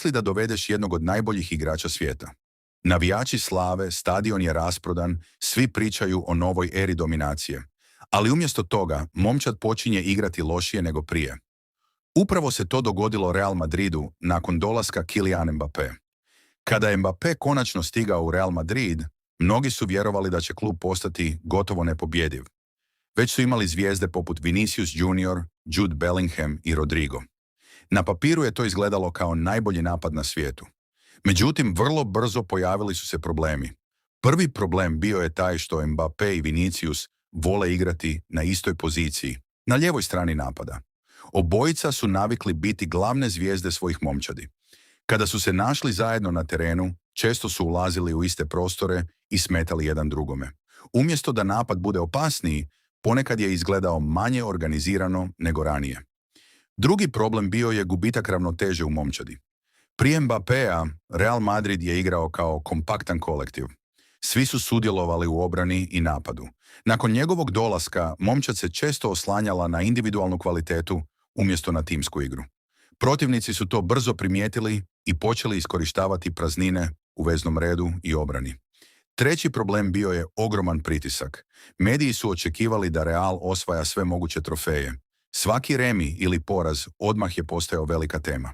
Zamisli da dovedeš jednog od najboljih igrača svijeta. Navijači slave, stadion je rasprodan, svi pričaju o novoj eri dominacije. Ali umjesto toga, momčad počinje igrati lošije nego prije. Upravo se to dogodilo Real Madridu nakon dolaska Kylian Mbappé. Kada je Mbappé konačno stigao u Real Madrid, mnogi su vjerovali da će klub postati gotovo nepobjediv. Već su imali zvijezde poput Vinicius Junior, Jude Bellingham i Rodrigo. Na papiru je to izgledalo kao najbolji napad na svijetu. Međutim, vrlo brzo pojavili su se problemi. Prvi problem bio je taj što Mbappé i Vinicius vole igrati na istoj poziciji, na lijevoj strani napada. Obojica su navikli biti glavne zvijezde svojih momčadi. Kada su se našli zajedno na terenu, često su ulazili u iste prostore i smetali jedan drugome. Umjesto da napad bude opasniji, ponekad je izgledao manje organizirano nego ranije. Drugi problem bio je gubitak ravnoteže u momčadi. Prije Mbappéa, Real Madrid je igrao kao kompaktan kolektiv. Svi su sudjelovali u obrani i napadu. Nakon njegovog dolaska, momčad se često oslanjala na individualnu kvalitetu umjesto na timsku igru. Protivnici su to brzo primijetili i počeli iskorištavati praznine u veznom redu i obrani. Treći problem bio je ogroman pritisak. Mediji su očekivali da Real osvaja sve moguće trofeje. Svaki remi ili poraz odmah je postajao velika tema.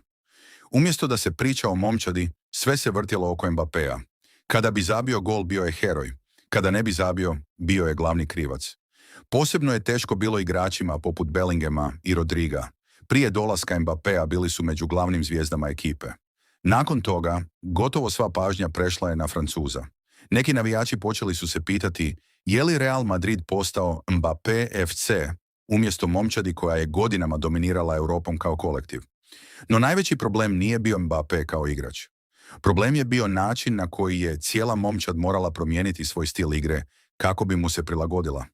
Umjesto da se priča o momčadi, sve se vrtjelo oko Mbappéa. Kada bi zabio gol, bio je heroj. Kada ne bi zabio, bio je glavni krivac. Posebno je teško bilo igračima poput Bellinghama i Rodriga. Prije dolaska Mbappéa bili su među glavnim zvijezdama ekipe. Nakon toga, gotovo sva pažnja prešla je na Francuza. Neki navijači počeli su se pitati je li Real Madrid postao Mbappé FC umjesto momčadi koja je godinama dominirala Europom kao kolektiv. No najveći problem nije bio Mbappé kao igrač. Problem je bio način na koji je cijela momčad morala promijeniti svoj stil igre kako bi mu se prilagodila.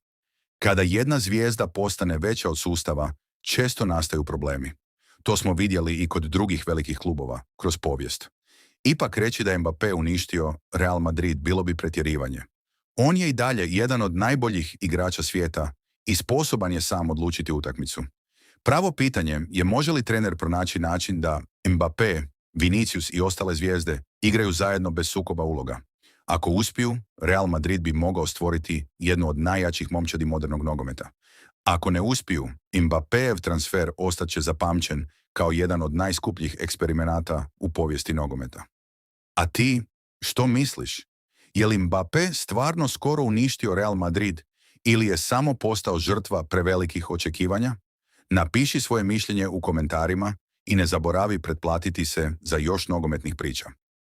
Kada jedna zvijezda postane veća od sustava, često nastaju problemi. To smo vidjeli i kod drugih velikih klubova, kroz povijest. Ipak reći da je Mbappé uništio Real Madrid bilo bi pretjerivanje. On je i dalje jedan od najboljih igrača svijeta i sposoban je sam odlučiti utakmicu. Pravo pitanje je može li trener pronaći način da Mbappé, Vinicius i ostale zvijezde igraju zajedno bez sukoba uloga. Ako uspiju, Real Madrid bi mogao stvoriti jednu od najjačih momčadi modernog nogometa. Ako ne uspiju, Mbappéjev transfer ostaće zapamćen kao jedan od najskupljih eksperimenata u povijesti nogometa. A ti, što misliš? Je li Mbappé stvarno skoro uništio Real Madrid ili je samo postao žrtva prevelikih očekivanja? Napiši svoje mišljenje u komentarima i ne zaboravi pretplatiti se za još nogometnih priča.